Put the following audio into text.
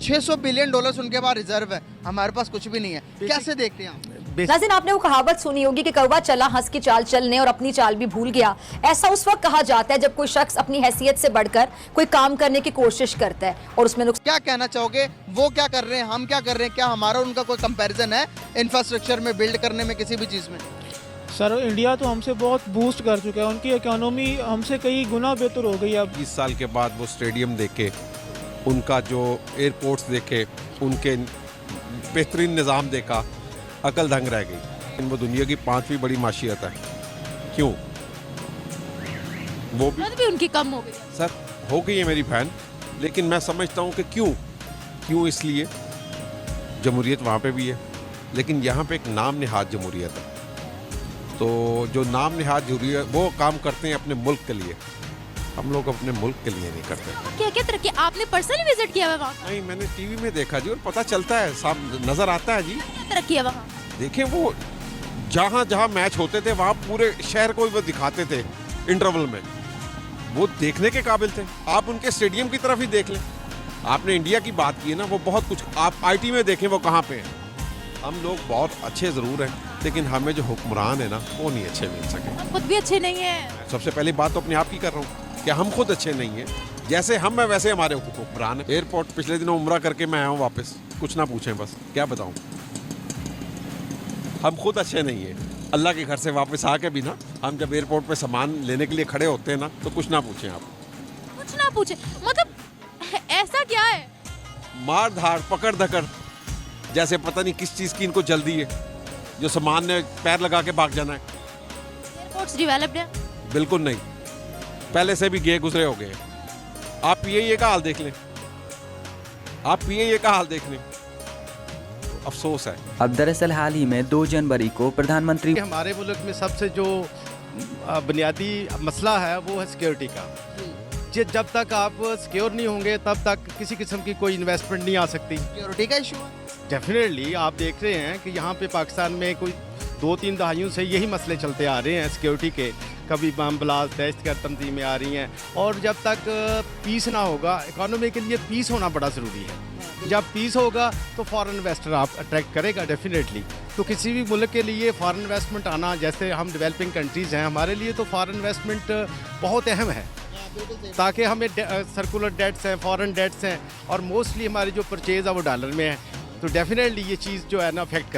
$600 billion उनके पास reserve है, हमारे पास कुछ भी नहीं है। कैसे देखते हैं आप? नाज़रीन, आपने वो कहावत सुनी होगी कि कौवा चला हंस की चाल चलने और अपनी चाल भी भूल गया। ऐसा उस वक्त कहा जाता है जब कोई शख्स अपनी हैसियत से बढ़कर कोई काम करने की कोशिश करता है और उसमें क्या कहना चाहोगे, वो क्या कर रहे हैं, हम क्या कर रहे हैं? क्या हमारा उनका कोई कंपैरिजन है इंफ्रास्ट्रक्चर में, बिल्ड करने में, किसी भी चीज़ में? सर, इंडिया तो हमसे बहुत बूस्ट कर चुका है, उनकी इकोनॉमी हमसे कई गुना बेहतर हो गई है। अब 20 साल के बाद वो स्टेडियम देखे, उनका जो एयरपोर्ट्स देखे, उनके बेहतरीन निज़ाम देखा, अकल दंग रह गई। वो दुनिया की 5वीं बड़ी माशियत है। क्यों? वो भी उनकी कम हो गई सर, हो गई है मेरी बहन, लेकिन मैं समझता हूँ कि क्यों इसलिए जमहूरियत वहाँ पे भी है, लेकिन यहाँ पे एक नाम निहाद जमहूरियत है। तो जो नाम निहाद जमहूरियत वो काम करते हैं अपने मुल्क के लिए, हम लोग अपने मुल्क के लिए नहीं करते। क्या क्या तरक्की आपने पर्सनली विजिट किया है वहाँ? नहीं, मैंने टीवी में देखा जी, और पता चलता है, साफ नजर आता है जी। क्या तरक्की है वहाँ? देखें, वो जहाँ जहाँ मैच होते थे वहाँ पूरे शहर को वो दिखाते थे इंटरवल में, वो देखने के काबिल थे। आप उनके स्टेडियम की तरफ ही देख लें। आपने इंडिया की बात की है ना, वो बहुत कुछ, आप आईटी में देखें वो कहाँ पे है। हम लोग बहुत अच्छे ज़रूर हैं, लेकिन हमें जो हुक्मरान है ना, वो नहीं अच्छे मिल सके। खुद भी अच्छे नहीं है। सबसे पहली बात तो अपने आप की कर रहा हूँ कि हम खुद अच्छे नहीं हैं। जैसे हम हैं वैसे हमारे हुक्मरान हैं। एयरपोर्ट पिछले दिनों उम्रा करके मैं आया हूँ वापस, कुछ ना पूछें, बस क्या बताऊँ, हम खुद अच्छे नहीं हैं। अल्लाह के घर से वापस आके भी ना, हम जब एयरपोर्ट पे सामान लेने के लिए खड़े होते हैं ना, तो कुछ ना पूछें आप। कुछ ना पूछे मतलब ऐसा क्या है? मार धाड़, पकड़ धकड़, जैसे पता नहीं किस चीज़ की इनको जल्दी है, जो सामान ने पैर लगा के भाग जाना है। एयरपोर्ट्स डेवलप्ड है? बिल्कुल नहीं, पहले से भी गए गुजरे हो गए। आप पीएए का हाल देख लें, आप पीएए का हाल देख लें, अफसोस है। अब दरअसल हाल ही में 2 जनवरी को प्रधानमंत्री हमारे मुल्क में सबसे जो बुनियादी मसला है वो है सिक्योरिटी का। जब तक आप सिक्योर नहीं होंगे तब तक किसी किस्म की कोई इन्वेस्टमेंट नहीं आ सकती। सिक्योरिटी का इशू है। डेफिनेटली आप देख रहे हैं कि यहाँ पे पाकिस्तान में कोई 2-3 दहाइयों से यही मसले चलते आ रहे हैं सिक्योरिटी के। कभी बम ब्लास्ट, दहशतगर्द तंजीमें आ रही हैं, और जब तक पीस ना होगा, इकोनॉमी के लिए पीस होना बड़ा ज़रूरी है। जब पीस होगा तो फॉरेन इन्वेस्टर आप अट्रैक्ट करेगा डेफिनेटली। तो किसी भी मुल्क के लिए फॉरेन इन्वेस्टमेंट आना, जैसे हम डेवलपिंग कंट्रीज़ हैं, हमारे लिए तो फॉरेन इन्वेस्टमेंट बहुत अहम है, ताकि हमें सर्कुलर डेट्स हैं, फॉरेन डेट्स हैं, और मोस्टली हमारी जो परचेज़ है वो डॉलर में है। तो डेफिनेटली ये चीज़ जो है ना अफेक्ट कर